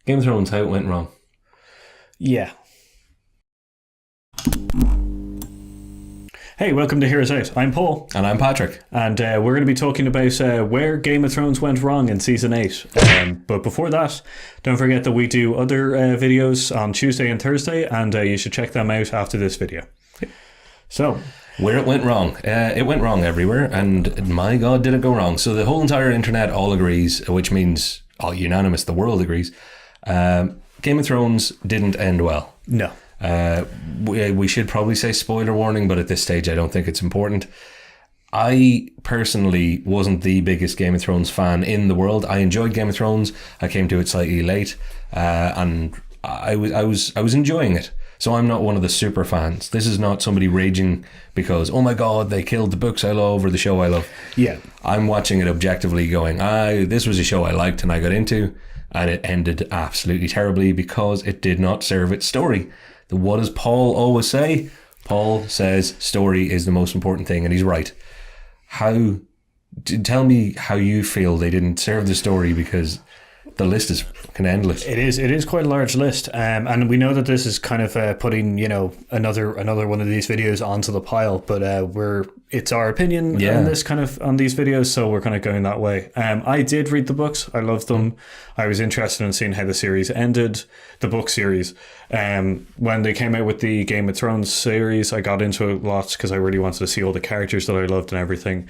Game of Thrones, how it went wrong. Yeah. Hey, welcome to Heroes Out. I'm Paul. And I'm Patrick. And we're going to be talking about where Game of Thrones went wrong in Season 8. But before that, don't forget that we do other videos on Tuesday and Thursday, and you should check them out after this video. So, where it went wrong. It went wrong everywhere, and my God, did it go wrong. So the whole entire internet all agrees, which means all unanimous, the world agrees. Game of Thrones didn't end well. No. We should probably say spoiler warning, but at this stage I don't think it's important. I personally wasn't the biggest Game of Thrones fan in the world. I enjoyed Game of Thrones. I came to it slightly late, and I was enjoying it. So I'm not one of the super fans. This is not somebody raging because, oh my God, they killed the books I love or the show I love. Yeah. I'm watching it objectively going, this was a show I liked and I got into, and it ended absolutely terribly because it did not serve its story. What does Paul always say? Paul says story is the most important thing, and he's right. Tell me how you feel they didn't serve the story, because the list is fucking endless. It is quite a large list, and we know that this is kind of putting another one of these videos onto the pile, but it's our opinion on this kind of on these videos, so we're kind of going that way. I did read the books. I loved them. I was interested in seeing how the series ended, the book series. When they came out with the Game of Thrones series, I got into it lots because I really wanted to see all the characters that I loved and everything.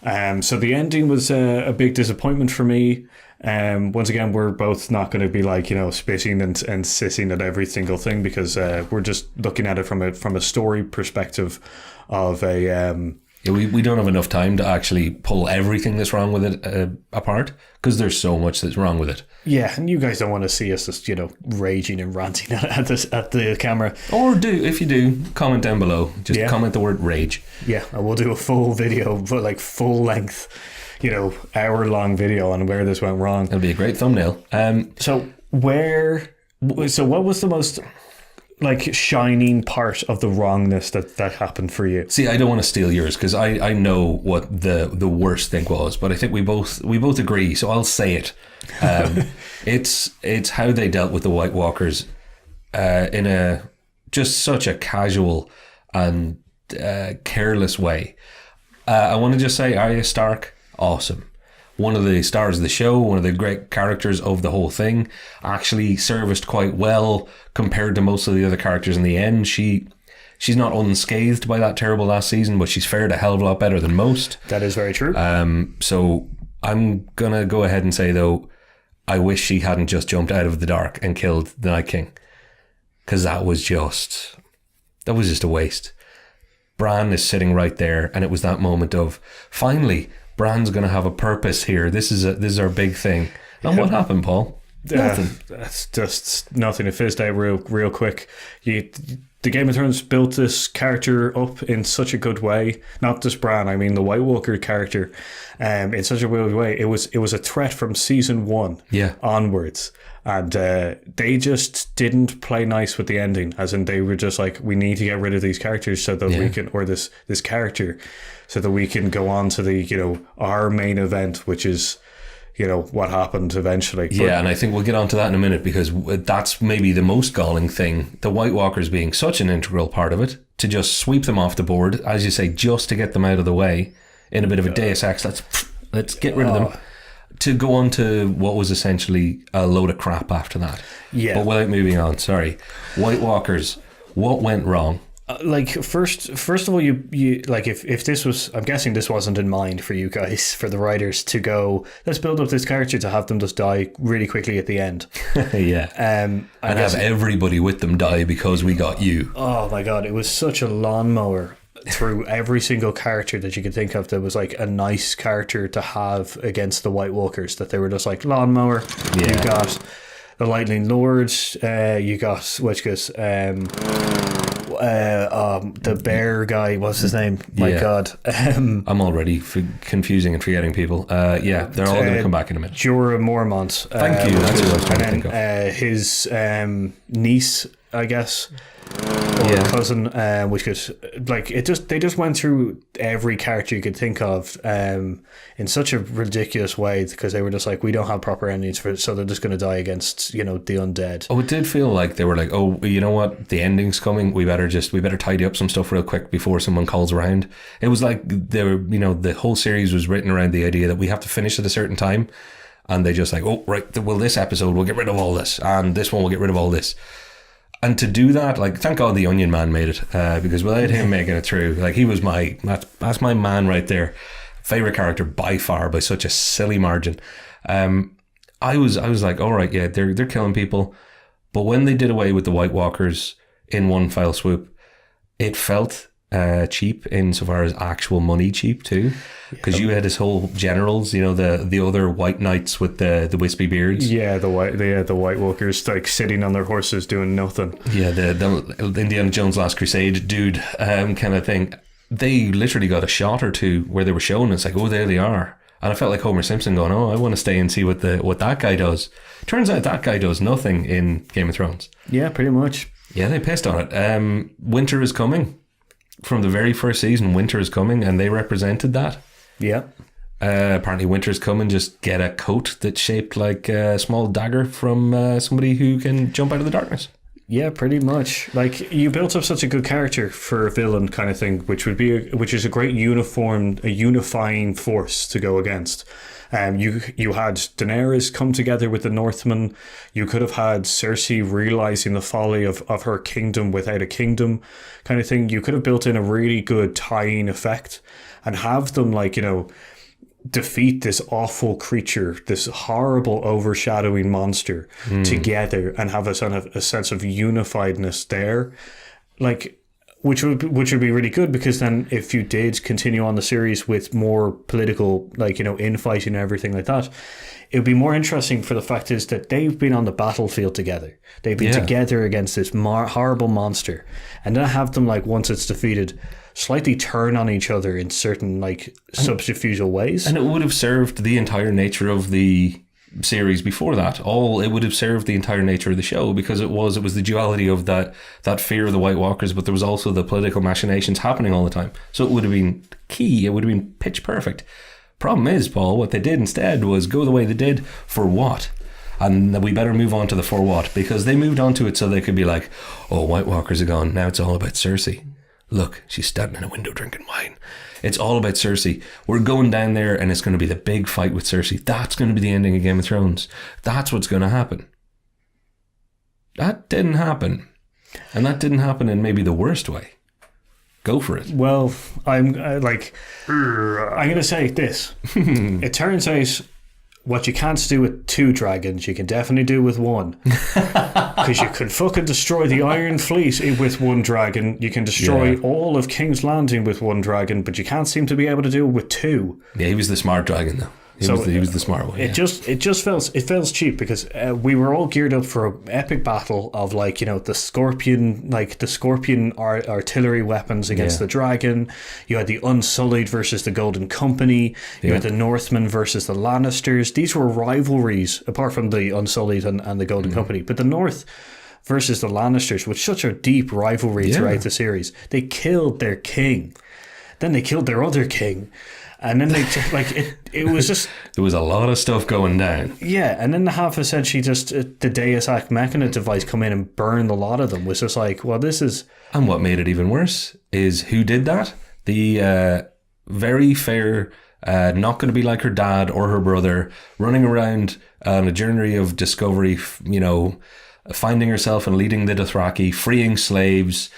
So the ending was a big disappointment for me. Once again, we're both not going to be like, spitting and sissing at every single thing, because we're just looking at it from a story perspective of a... we don't have enough time to actually pull everything that's wrong with it apart, because there's so much that's wrong with it. Yeah, and you guys don't want to see us just, raging and ranting at the camera. Or if you do, comment down below. Just comment the word rage. Yeah, and we'll do a full video, like full length, hour-long video on where this went wrong. It'll be a great thumbnail. So what was the most shining part of the wrongness that happened for you? See, I don't want to steal yours, because I know what the worst thing was, but I think we both agree, so I'll say it. It's how they dealt with the White Walkers in just such a casual and careless way. I want to just say Arya Stark, awesome. One of the stars of the show, one of the great characters of the whole thing, actually serviced quite well compared to most of the other characters in the end. She's not unscathed by that terrible last season, but she's fared a hell of a lot better than most. That is very true. So I'm going to go ahead and say, though, I wish she hadn't just jumped out of the dark and killed the Night King, because that was just a waste. Bran is sitting right there, and it was that moment of, finally, Bran's going to have a purpose here. This is our big thing. And what happened, Paul? Nothing. That's just nothing. It fizzed out real quick. The Game of Thrones built this character up in such a good way. Not just Bran, I mean the White Walker character, in such a good way. It was a threat from season 1 onwards. And they just didn't play nice with the ending, as in they were just like, we need to get rid of these characters so that we can, or this character, so that we can go on to the, our main event, which is, what happened eventually. Yeah, and I think we'll get onto that in a minute, because that's maybe the most galling thing. The White Walkers being such an integral part of it, to just sweep them off the board, as you say, just to get them out of the way in a bit of a Deus Ex. Let's get rid of them. To go on to what was essentially a load of crap after that. Yeah. But without moving on, sorry. White Walkers, what went wrong? First of all, you if this was, I'm guessing this wasn't in mind for you guys, for the writers to go, let's build up this character to have them just die really quickly at the end. Yeah. And have everybody with them die because we got you. Oh my God, it was such a lawnmower through every single character that you could think of that was like a nice character to have against the White Walkers, that they were just like lawnmower. You got the Lightning Lords, you got the bear guy, what's his name? My God. I'm already confusing and forgetting people. They're all going to come back in a minute. Jorah Mormont. Thank you, that's what I was trying to think of. His niece, I guess. or cousin, which could like it just they just went through every character you could think of in such a ridiculous way because they were just like, we don't have proper endings for it, so they're just going to die against the undead. Oh, it did feel like they were like, oh, you know what, the ending's coming, we better tidy up some stuff real quick before someone calls around. It was like they were, the whole series was written around the idea that we have to finish at a certain time, and they just like, oh right, well this episode we'll get rid of all this, and this one we'll get rid of all this. And to do that, like, thank God the Onion Man made it, because without him making it through, like, he was that's my man right there. Favorite character by far, by such a silly margin. I was like, all right, yeah, they're killing people, but when they did away with the White Walkers in one fell swoop, it felt cheap insofar as actual money cheap too, because you had this whole generals, the other white knights with the wispy beards. Yeah, the White Walkers like sitting on their horses doing nothing. Yeah, the Indiana Jones Last Crusade dude kind of thing. They literally got a shot or two where they were showing it's like, oh, there they are. And I felt like Homer Simpson going, oh, I want to stay and see what that guy does. Turns out that guy does nothing in Game of Thrones. Yeah, pretty much. Yeah, they pissed on it. Winter is coming. From the very first season, winter is coming, and they represented that. Yeah. Apparently winter's coming, just get a coat that's shaped like a small dagger from somebody who can jump out of the darkness. Yeah, pretty much. Like, you built up such a good character for a villain kind of thing, which is a great unifying force to go against. You had Daenerys come together with the Northmen. You could have had Cersei realizing the folly of her kingdom without a kingdom kind of thing. You could have built in a really good tying effect and have them defeat this awful creature, this horrible overshadowing monster together, and have a sense of unifiedness there. Which would be really good, because then if you did continue on the series with more political, infighting and everything like that, it would be more interesting, for the fact is that they've been on the battlefield together. They've been together against this horrible monster, and then have them, once it's defeated, slightly turn on each other in certain subterfugal ways. And it would have served the entire nature of the series before that. It would have served the entire nature of the show, because it was the duality of that fear of the White Walkers, but there was also the political machinations happening all the time. So it would have been key. It would have been pitch perfect. Problem is, Paul, what they did instead was go the way they did for what? And we better move on to the for what, because they moved on to it so they could be like, oh, White Walkers are gone. Now it's all about Cersei. Look, she's standing in a window drinking wine. It's all about Cersei. We're going down there and it's going to be the big fight with Cersei. That's going to be the ending of Game of Thrones. That's what's going to happen. That didn't happen. And that didn't happen in maybe the worst way. Go for it. Well, I'm going to say this. It turns out what you can't do with 2 dragons, you can definitely do with 1. Because you can fucking destroy the Iron Fleet with 1 dragon. You can destroy all of King's Landing with 1 dragon, but you can't seem to be able to do it with 2. Yeah, he was the smart dragon, though. He was the smart one. It just feels cheap, because we were all geared up for an epic battle of the scorpion artillery weapons against the dragon. You had the Unsullied versus the Golden Company. You had the Northmen versus the Lannisters. These were rivalries, apart from the Unsullied and the Golden Company. But the North versus the Lannisters was such a deep rivalry throughout the series. They killed their king, then they killed their other king. And then it was just... There was a lot of stuff going down. Yeah, and then to have essentially just the Deus Ex Machina device come in and burn a lot of them was just like, well, this is... And what made it even worse is who did that? The very fair, not going to be like her dad or her brother, running around on a journey of discovery, finding herself and leading the Dothraki, freeing slaves,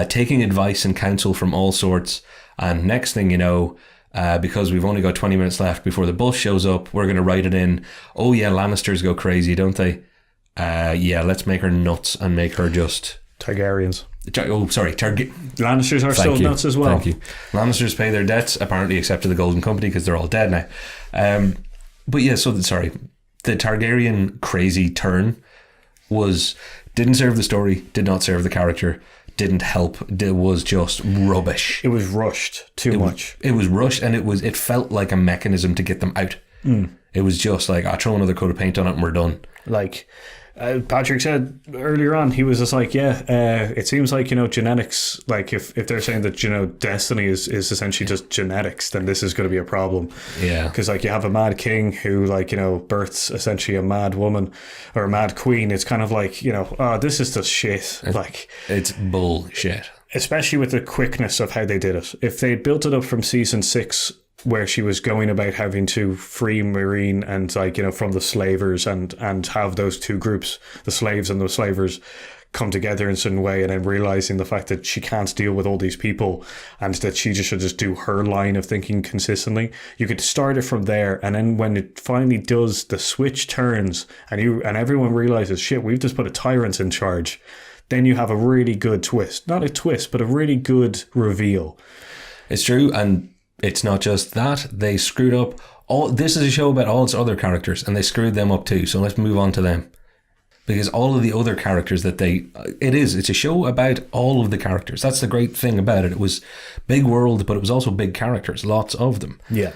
taking advice and counsel from all sorts. And next thing you know... because we've only got 20 minutes left before the bus shows up, we're going to write it in. Oh yeah, Lannisters go crazy, don't they? Let's make her nuts and make her just... Targaryens. Lannisters are still nuts as well. Thank you. Lannisters pay their debts, apparently except to the Golden Company, because they're all dead now. The Targaryen crazy turn didn't serve the story, did not serve the character, didn't help. It was just rubbish. It was rushed too much. It was rushed, and it felt like a mechanism to get them out. It was just like, I'll throw another coat of paint on it and we're done. Patrick said earlier on, he was just like, it seems like, genetics, like if they're saying that, destiny is essentially just genetics, then this is going to be a problem. Yeah. Because like you have a mad king who births essentially a mad woman or a mad queen. It's kind of like, this is just shit. It's bullshit. Especially with the quickness of how they did it. If they'd built it up from season 6, where she was going about having to free Marine and from the slavers and have those two groups, the slaves and the slavers, come together in a certain way, and then realizing the fact that she can't deal with all these people and that she just should just do her line of thinking consistently. You could start it from there, and then when it finally does, the switch turns and everyone realizes, shit, we've just put a tyrant in charge. Then you have a really good twist. Not a twist, but a really good reveal. It's true, and it's not just that. They screwed up this is a show about all its other characters, and they screwed them up too. So let's move on to them. Because all of the other characters it's a show about all of the characters. That's the great thing about it. It was big world, but it was also big characters, lots of them. Yeah.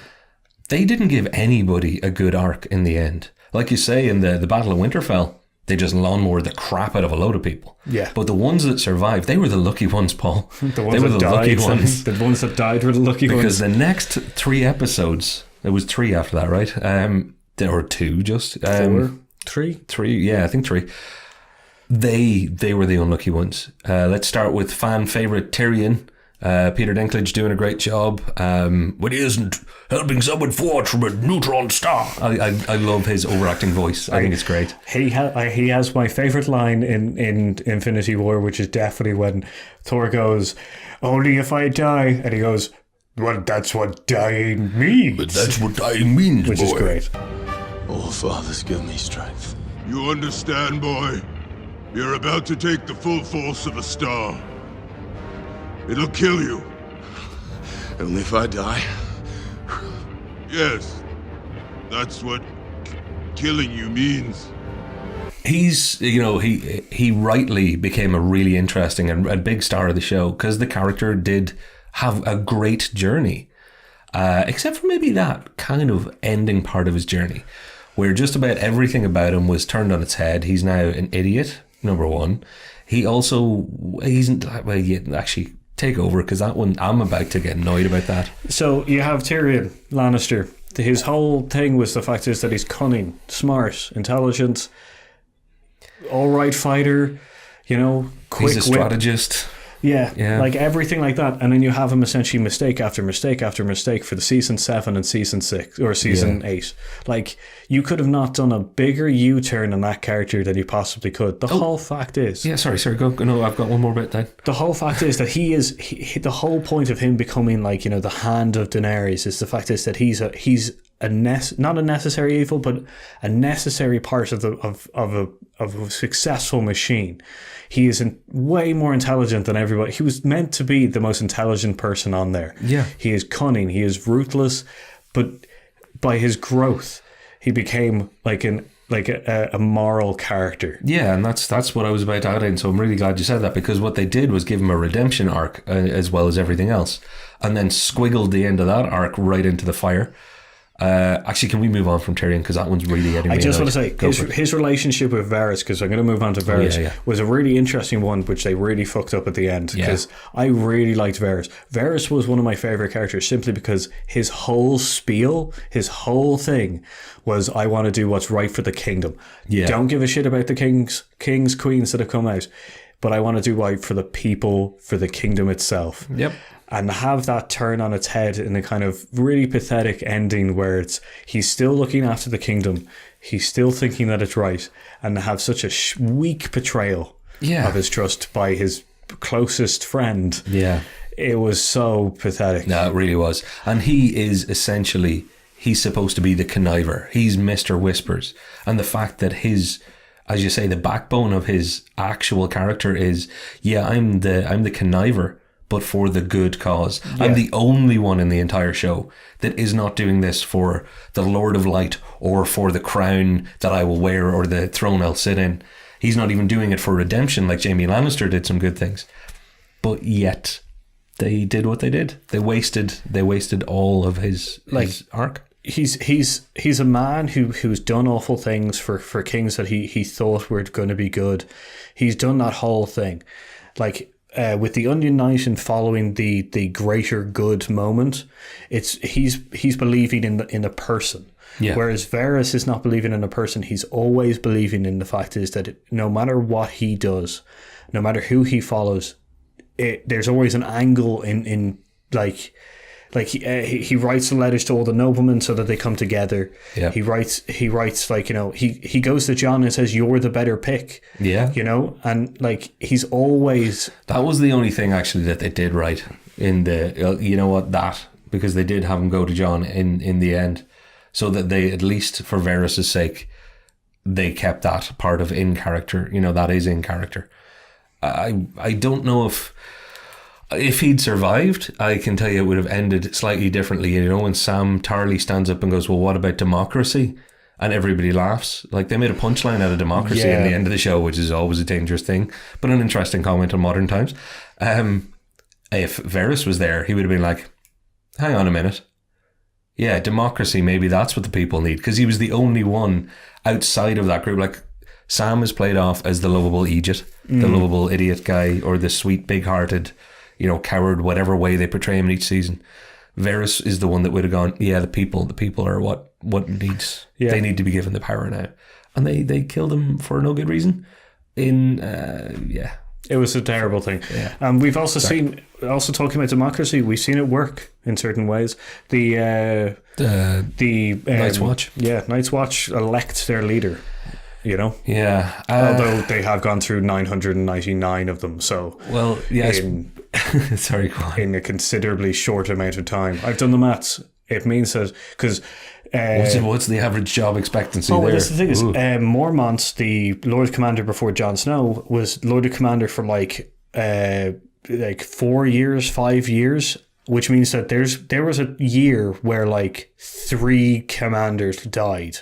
They didn't give anybody a good arc in the end. Like you say, in the Battle of Winterfell, they just lawnmowered the crap out of a load of people. Yeah. But the ones that survived, they were the lucky ones, Paul. The ones the ones that died were the lucky ones. Because the next 3 episodes, there was 3 after that, right? There were 2 just. 4? 3? 3, yeah, I think 3. They were the unlucky ones. Let's start with fan favourite Tyrion. Peter Dinklage doing a great job. When he isn't helping someone forge from a neutron star. I love his overacting voice. I think it's great. He has my favourite line in Infinity War, which is definitely when Thor goes, "Only if I die," and he goes, "Well, that's what dying means." But that's what dying means, which boy. is great. Oh, fathers, give me strength. You understand, boy? You're about to take the full force of a star. It'll kill you. Only if I die? Yes. That's what killing you means. He's, he rightly became a really interesting and a big star of the show because the character did have a great journey. Except for maybe that kind of ending part of his journey where just about everything about him was turned on its head. He's now an idiot, number one. Actually, take over, because that one, I'm about to get annoyed about that. So you have Tyrion Lannister. His whole thing was the fact is that he's cunning, smart, intelligent, all right fighter, quick He's a strategist. Yeah, like everything like that. And then you have him essentially mistake after mistake after mistake for the season 7 and season 6 or season 8. Like, you could have not done a bigger U-turn on that character than you possibly could. The whole fact is... Yeah, sorry, go. No, I've got one more bit then. The whole fact is that the whole point of him becoming like, the hand of Daenerys is the fact is that he's not a necessary evil, but a necessary part of a successful machine. He is way more intelligent than everybody. He was meant to be the most intelligent person on there. Yeah. He is cunning. He is ruthless, but by his growth, he became like a moral character. Yeah, and that's what I was about to add in. So I'm really glad you said that, because what they did was give him a redemption arc as well as everything else, and then squiggled the end of that arc right into the fire. Actually, can we move on from Tyrion, because that one's really getting me I just annoyed. want to say his relationship with Varys, because I'm going to move on to Varys, was a really interesting one, which they really fucked up at the end, because I really liked Varys. Varys was one of my favourite characters simply because his whole spiel, his whole thing was, I want to do what's right for the kingdom. Don't give a shit about the kings, queens that have come out, but I want to do right for the people, for the kingdom itself. Yep. And have that turn on its head in a kind of really pathetic ending where he's still looking after the kingdom, he's still thinking that it's right, and have such a weak betrayal of his trust by his closest friend. Yeah. It was so pathetic. No, it really was. And he is essentially, he's supposed to be the conniver. He's Mr. Whispers. And the fact that his, as you say, the backbone of his actual character is, I'm the conniver, but for the good cause. I'm the only one in the entire show that is not doing this for the Lord of Light or for the crown that I will wear or the throne I'll sit in. He's not even doing it for redemption, like Jaime Lannister did some good things. But yet they did what they did. They wasted all of his arc. he's a man who's done awful things for kings that he thought were going to be good. He's done that whole thing, like with the Onion Knight and following the greater good moment. He's believing in a person. Yeah. Whereas Varys is not believing in a person. He's always believing in the fact is that no matter what he does, no matter who he follows, there's always an angle in like he writes the letters to all the noblemen so that they come together. Yeah. He writes like, you know, he goes to Jon and says, "You're the better pick." Yeah. You know, and like he's always. That was the only thing actually that they did right in the, you know what, because they did have him go to Jon in the end, so that they, at least for Varys' sake, they kept that part of in character. You know, that is in character. I don't know if he'd survived, I can tell you it would have ended slightly differently. You know, when Sam Tarly stands up and goes, "Well, what about democracy?" And everybody laughs. Like, they made a punchline out of democracy in the end of the show, which is always a dangerous thing, but an interesting comment on modern times. If Varys was there, he would have been like, "Hang on a minute. Yeah, democracy, maybe that's what the people need." Because he was the only one outside of that group. Like, Sam is played off as the lovable Egypt, the lovable idiot guy, or the sweet, big-hearted, you know, coward, whatever way they portray him in each season. Varys is the one that would have gone, yeah, the people are what needs. Yeah. They need to be given the power now. And they killed him for no good reason. It was a terrible thing. Yeah. We've also seen, talking about democracy, we've seen it work in certain ways. The Night's Watch. Yeah, Night's Watch elect their leader. You know? Yeah. Although they have gone through 999 of them, so... Well, yes. Sorry, go on. In a considerably short amount of time. I've done the maths. It means that... Because... what's the average job expectancy there? Well, that's the thing is, Mormont, the Lord Commander before Jon Snow, was Lord Commander for like 4 years, 5 years, which means that there was a year where like 3 commanders died.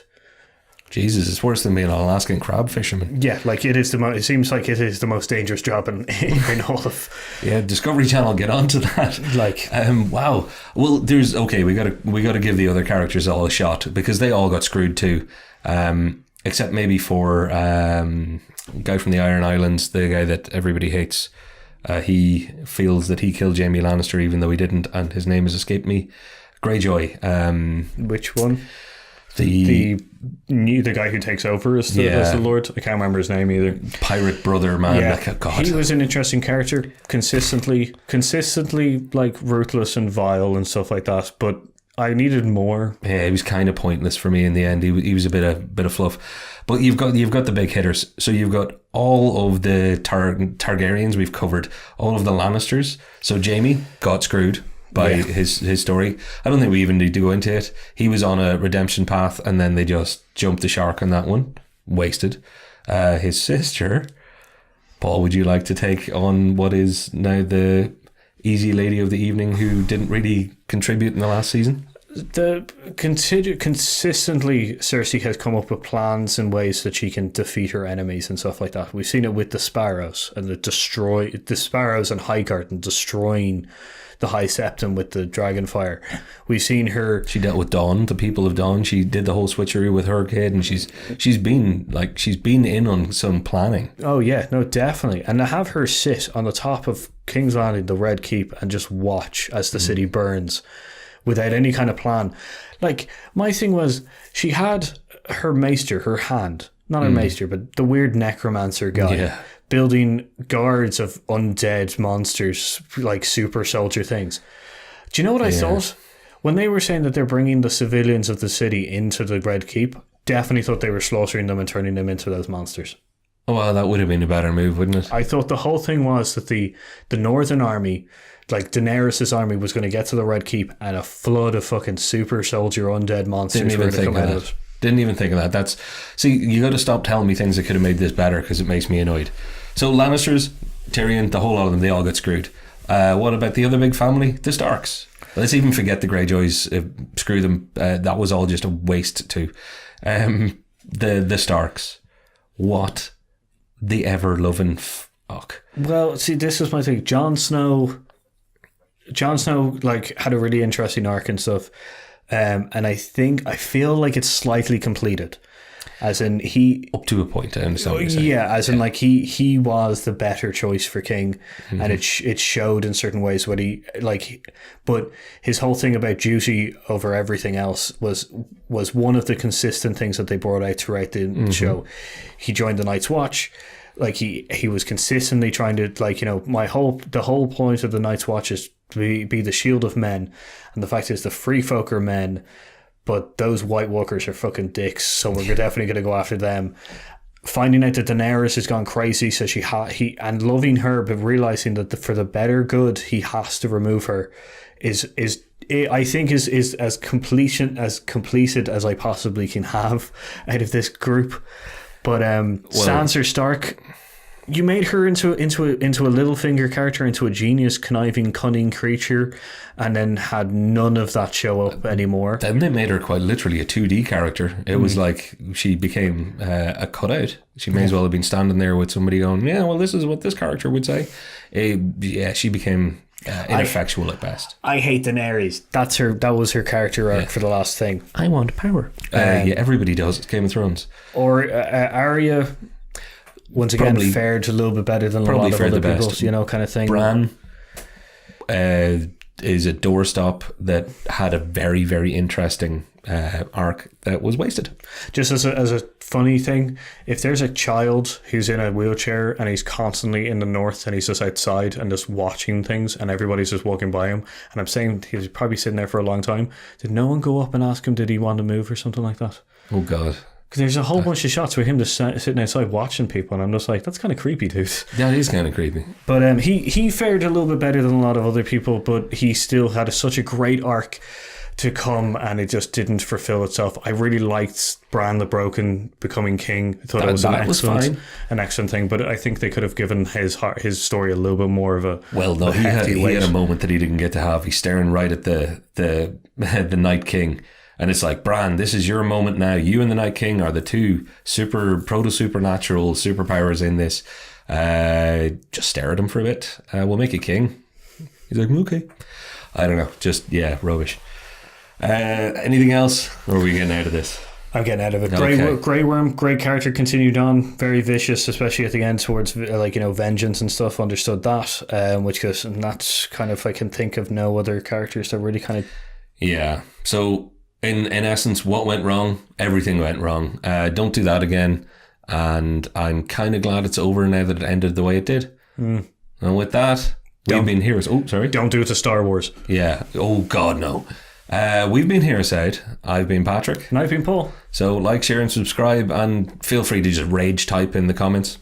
Jesus, it's worse than being an Alaskan crab fisherman. Yeah, like it is it seems like it is the most dangerous job in all of. Yeah, Discovery Channel, get onto that. Like, wow. Well, we got to give the other characters all a shot, because they all got screwed too, except maybe for guy from the Iron Islands, the guy that everybody hates. He feels that he killed Jaime Lannister even though he didn't, and his name has escaped me. Greyjoy. Which one? The guy who takes over as the Lord. I can't remember his name either. Pirate brother, man. Yeah. Like, God. He was an interesting character, consistently like ruthless and vile and stuff like that. But I needed more. Yeah, he was kind of pointless for me in the end. He was a bit of fluff. But you've got the big hitters. So you've got all of the Targaryens we've covered, all of the Lannisters. So Jaime got screwed by his story. I don't think we even need to go into it. He was on a redemption path, and then they just jumped the shark on that one. Wasted. His sister, Paul, would you like to take on what is now the easy lady of the evening who didn't really contribute in the last season? Consistently, Cersei has come up with plans and ways that she can defeat her enemies and stuff like that. We've seen it with the Sparrows and the Sparrows and Highgarden destroying the High Septon with the Dragonfire. We've seen her. She dealt with Dawn, the people of Dawn. She did the whole switcheroo with her kid, and she's been in on some planning. Oh yeah, no, definitely. And to have her sit on the top of King's Landing, the Red Keep, and just watch as the city burns without any kind of plan. Like, my thing was, she had her maester, her hand, not her maester, but the weird necromancer guy, building guards of undead monsters, like super soldier things. Do you know what I thought? When they were saying that they're bringing the civilians of the city into the Red Keep, definitely thought they were slaughtering them and turning them into those monsters. Oh, well, that would have been a better move, wouldn't it? I thought the whole thing was that the Northern Army, like Daenerys' army, was going to get to the Red Keep and a flood of fucking super soldier undead monsters were going to come out of it. Didn't even think of that. You got to stop telling me things that could have made this better, because it makes me annoyed. So Lannisters, Tyrion, the whole lot of them, they all got screwed. What about the other big family? The Starks. Let's even forget the Greyjoys. Screw them. That was all just a waste too. The Starks. What the ever-loving fuck. Well, see, this is my thing. Jon Snow, like, had a really interesting arc and stuff. And I feel like it's slightly completed. As in up to a point, I understand what you're saying. Yeah, as in like he was the better choice for king, and it showed in certain ways what he like. But his whole thing about duty over everything else was one of the consistent things that they brought out throughout the show. He joined the Night's Watch. Like he was consistently trying to, like, you know, the whole point of the Night's Watch is to be the shield of men, and the fact is the free folk are men. But those White Walkers are fucking dicks, so we're definitely going to go after them. Finding out that Daenerys has gone crazy, so and loving her, but realizing that for the better good, he has to remove her, is as completed as I possibly can have out of this group. But Sansa Stark, you made her into a Littlefinger character, into a genius, conniving, cunning creature, and then had none of that show up anymore. Then they made her quite literally a 2D character. It was like she became a cutout. She may as well have been standing there with somebody going, yeah, well, this is what this character would say. She became ineffectual at best. I hate Daenerys. That was her character arc for the last thing. I want power. Everybody does. It's Game of Thrones. Or Arya... Once again, fared a little bit better than a lot of other people's, you know, kind of thing. Bran is a doorstop that had a very, very interesting arc that was wasted. Just as a funny thing, if there's a child who's in a wheelchair and he's constantly in the north and he's just outside and just watching things and everybody's just walking by him, and I'm saying he was probably sitting there for a long time, did no one go up and ask him, did he want to move or something like that? Oh, God. Because there's a whole bunch of shots with him just sitting outside watching people, and I'm just like, that's kind of creepy, dude. Yeah, it is kind of creepy. But he fared a little bit better than a lot of other people, but he still had such a great arc to come, and it just didn't fulfill itself. I really liked Bran the Broken becoming king. I thought it was an excellent thing, but I think they could have given his story a little bit more of a he had a moment that he didn't get to have. He's staring right at the Night King. And it's like, Bran, this is your moment now. You and the Night King are the two proto-supernatural superpowers in this. Just stare at him for a bit. We'll make you king. He's like, okay. I don't know. Just, rubbish. Anything else? Or are we getting out of this? I'm getting out of it. Grey Worm, great character, continued on. Very vicious, especially at the end towards, vengeance and stuff. Understood that. And that's kind of, I can think of no other characters that really kind of... Yeah. So... In essence, what went wrong? Everything went wrong. Don't do that again. And I'm kind of glad it's over now that it ended the way it did. And with that, we've been heroes. Oh, sorry. Don't do it to Star Wars. Yeah. Oh, God, no. We've been Heroeside. I've been Patrick. And I've been Paul. So like, share and subscribe, and feel free to just rage type in the comments.